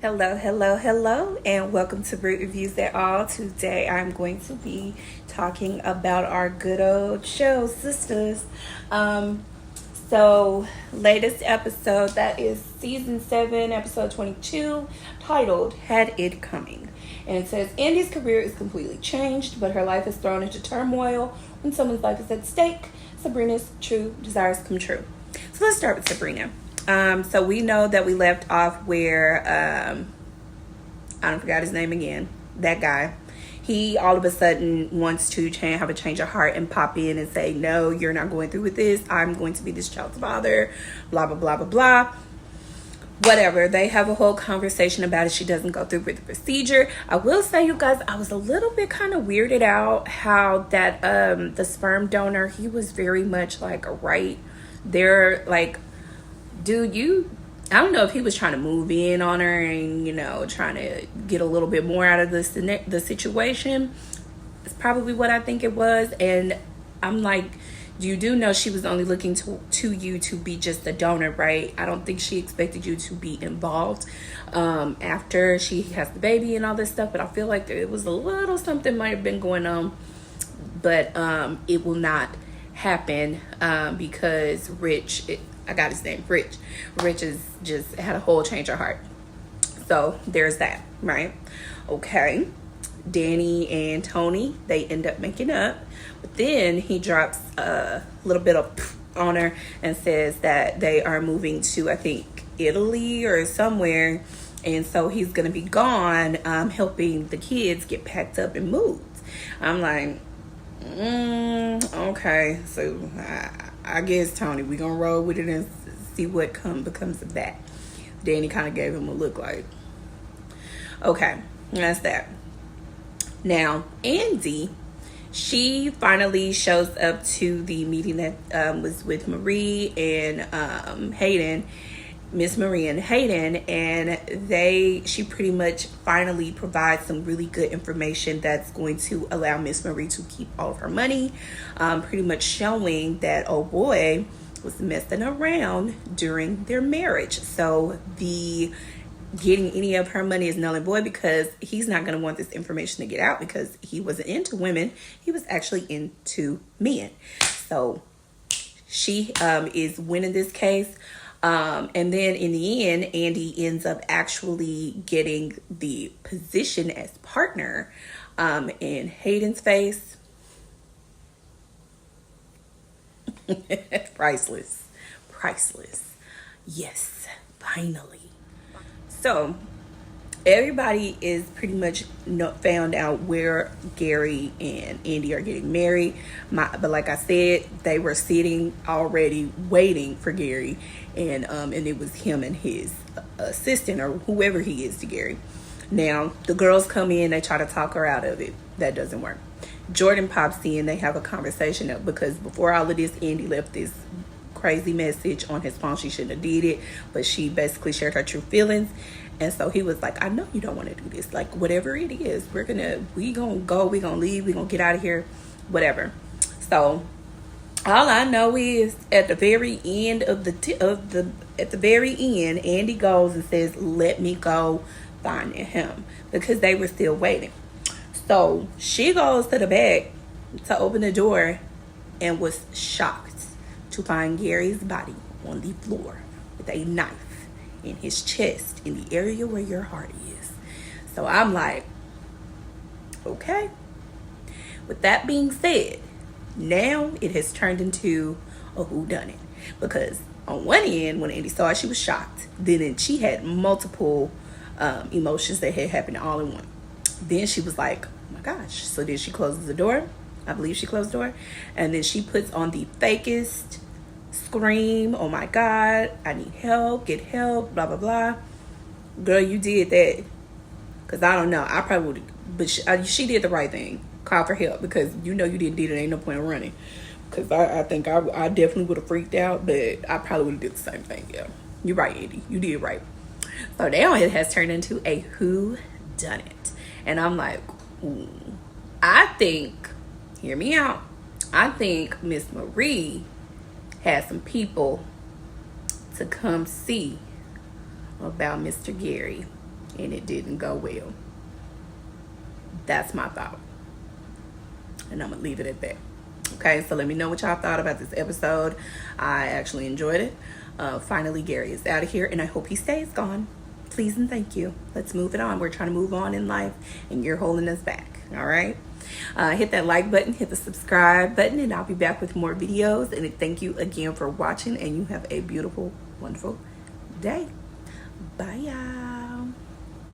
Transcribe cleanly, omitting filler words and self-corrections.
Hello, hello, hello, and welcome to Root Reviews at All. Today I'm going to be talking about our good old show, Sistas. Latest episode, that is season 7, episode 22, titled Had It Coming. And it says, Andy's career is completely changed, but her life is thrown into turmoil when someone's life is at stake. Sabrina's true desires come true. So let's start with Sabrina. So we know that we left off where, I don't forgot his name again, that guy. He all of a sudden wants to have a change of heart and pop in and say, no, you're not going through with this. I'm going to be this child's father, blah, blah, blah, blah, blah. Whatever. They have a whole conversation about it. She doesn't go through with the procedure. I will say, you guys, I was a little bit kind of weirded out how that the sperm donor, he was very much like right there, like, dude, I don't know if he was trying to move in on her and, trying to get a little bit more out of the situation. It's probably what I think it was. And I'm like, you do know she was only looking to you to be just a donor, right? I don't think she expected you to be involved after she has the baby and all this stuff. But I feel like there was a little something might have been going on. But it will not happen because I got his name, Rich. Rich has just had a whole change of heart. So there's that, right? Okay. Danny and Tony, they end up making up. But then he drops a little bit of on her and says that they are moving to, I think, Italy or somewhere. And so he's going to be gone helping the kids get packed up and moved. I'm like, okay. So I guess, Tony, we're going to roll with it and see what becomes of that. Danny kind of gave him a look like, okay, that's that. Now, Andy, she finally shows up to the meeting that was with Marie and Hayden, Miss Marie and Hayden, and she pretty much finally provides some really good information that's going to allow Miss Marie to keep all of her money, pretty much showing that, oh boy, was messing around during their marriage. So the getting any of her money is null and void because he's not going to want this information to get out because he wasn't into women. He was actually into men. So she is winning this case. And then in the end, Andy ends up actually getting the position as partner in Hayden's face. Priceless. Yes, finally. So everybody is pretty much found out where Gary and Andy are getting married. But like I said, they were sitting already waiting for Gary, and it was him and his assistant or whoever he is to Gary. Now the girls come in, they try to talk her out of it. That doesn't work. Jordan pops in, they have a conversation because before all of this, Andy left this crazy message on his phone. She shouldn't have did it, but she basically shared her true feelings. And so he was like, I know you don't want to do this. Like, whatever it is, we gonna go, we gonna leave, we gonna get out of here, whatever. So all I know is at the very end at the very end, Andy goes and says, let me go find him, because they were still waiting. So she goes to the back to open the door and was shocked to find Gary's body on the floor with a knife in his chest, in the area where your heart is. So I'm like, okay. With that being said, now it has turned into a whodunit. Because on one end, when Andy saw it, she was shocked. Then she had multiple emotions that had happened all in one. Then she was like, oh my gosh. So then she closes the door. I believe she closed the door. And then she puts on the fakest scream, oh my God, I need help, get help, blah, blah, blah. Girl, you did that. Because I don't know. I probably would, but she did the right thing. Call for help, because you didn't do it. Ain't no point in running. Because I think I definitely would have freaked out, but I probably would have did the same thing. Yeah, you're right, Andy. You did right. So now it has turned into a who done it. And I'm like, ooh. I think, hear me out, I think Miss Marie had some people to come see about Mr. Gary. and it didn't go well. That's my thought. And I'm going to leave it at that. Okay, so let me know what y'all thought about this episode. I actually enjoyed it. Finally, Gary is out of here, and I hope he stays gone. Please and thank you. Let's move it on. We're trying to move on in life, and you're holding us back. All right? Hit that like button, hit the subscribe button, and I'll be back with more videos. And thank you again for watching, and you have a beautiful, wonderful day. Bye, y'all.